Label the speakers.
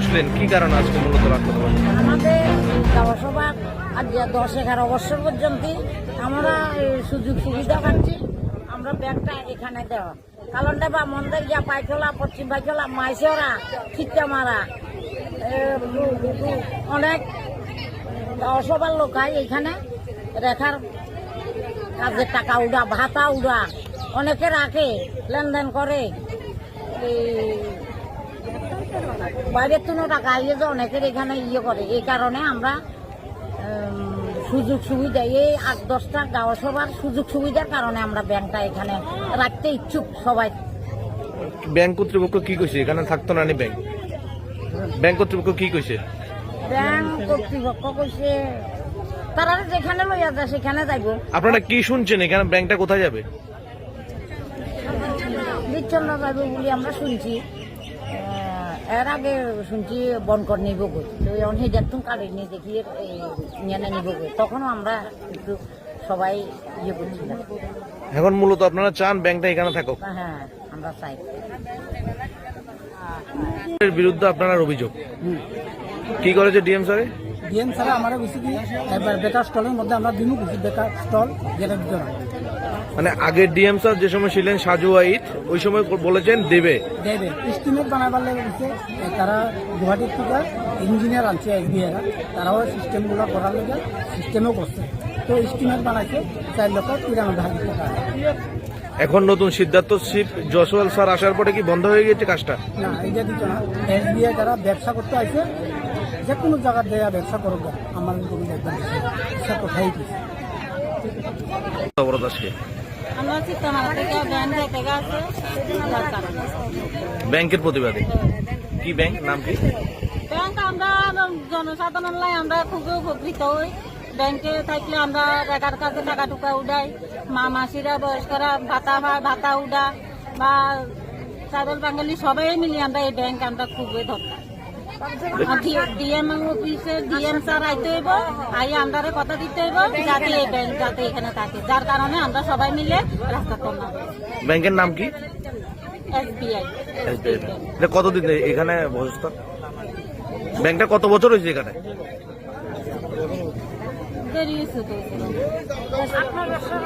Speaker 1: বসলেন, কি কারণে আজকে মূলত রাখতে হবে?
Speaker 2: আমাদের গাঁও সভা আজ 10-11 বছর পর্যন্ত আমরা সুযোগ সুবিধা পাচ্ছি। আমরা ব্যাংকটা এখানে দেওয়া কালনটা বা মন্দির গিয়া পাইখলা পশ্চিম পাইখলা মাইসরা খিচ্চা মারা অনেক গাঁও সভার লোক হয় এখানে রেখার কাজের টাকা উড়া ভাতা উড়া অনেকে রাখে লেনদেন করে। বাইরের তুনো টাকা আইয়ে যে অনেকের এখানে করে। এই কারণে আমরা সুযোগ সুবিধা এই 8-10টা গাঁও সভার সুযোগ সুবিধার কারণে আমরা ব্যাংকটা এখানে রাখতে ইচ্ছুক সবাই।
Speaker 1: ব্যাংক কর্তৃপক্ষ কি কইছে এখানে থাকতো না? ব্যাংক ব্যাংক কর্তৃপক্ষ কি কইছে?
Speaker 2: ব্যাংক কর্তৃপক্ষ কইছে তারা যেখানে লইয়া যায় সেখানে যাইব।
Speaker 1: আপনারা কি শুনছেন এখানে ব্যাংকটা কোথায় যাবে?
Speaker 2: বিচ্ছন্ন যাবে বলে আমরা শুনছি। এর আগে শুনছি বনকর নিব গো, তো এখন হিজাতুন কালি নিয়ে দেখি নিয়ে নিব গো, তখনও আমরা একটু সবাই করছিলাম।
Speaker 1: এখন মূলত আপনারা চান ব্যাংকটা এখানে থাকুক?
Speaker 2: হ্যাঁ, আমরা চাই।
Speaker 1: এর বিরুদ্ধে আপনার অভিযোগ কি করেছে ডিএম স্যার?
Speaker 3: ডিএম স্যার আমার বেশি কি এবার বেকার স্টলের মধ্যে আমরা দিনও কিছু বেকার স্টল যেটা দিতে হবে।
Speaker 1: মানে আগের ডিএম স্যার যে সময় ছিলেন সাজু ওয়াহিদ, ওই সময় বলেছেন দেবে
Speaker 3: দেবে স্টিমেট বানাবার লেগে গেছে। তারা গুয়াহাটির থেকে ইঞ্জিনিয়ার আনছে এসবিআইরা, তারাও সিস্টেমগুলো করার লেগে সিস্টেমও করছে। তো স্টিমেট বানাইছে 4,93,000 টাকা।
Speaker 1: এখন নতুন সিদ্ধার্থ শিব জসওয়াল স্যার আসার পরে কি বন্ধ হয়ে গেছে কাজটা?
Speaker 3: না, এটা দিত না। এসবিআই যারা ব্যবসা করতে আসে যে কোনো জায়গা দেয়া ব্যবসা করুক, আমার কোনো দেখবেন সে কোথায় দিচ্ছে।
Speaker 2: আমরা চিত্তমালা থেকে ব্যাংক থেকে আছে
Speaker 1: ব্যাংকের প্রতিবাদী কি ব্যাংক নাম কি?
Speaker 2: ব্যাংক আমরা জনসাধারণ লাই আমরা খুবই উপকৃত হই। ব্যাংকে থাকলে আমরা টাকার কাছে টাকা টুকা উঠাই, মা মাসিরা বয়স্করা ভাতা পায়, ভাতা উঠা বা সাধারণ বাঙালি সবাই মিলে আমরা এই ব্যাংক আমরা খুবই দরকার। ডিএম অফিসে ডিএম স্যার আইতে হইব, আই আমরা কথা দিতে হইব যাতে এই ব্যাংক যাতে এখানে থাকে, যার কারণে আমরা সবাই মিলে রাস্তা করলাম।
Speaker 1: ব্যাংকের নাম কি?
Speaker 2: এসবিআই।
Speaker 1: কতদিন এখানে বসত? ব্যাংকটা কত বছর হয়েছে এখানে?
Speaker 2: দেরি হয়েছে তো 18 বছর।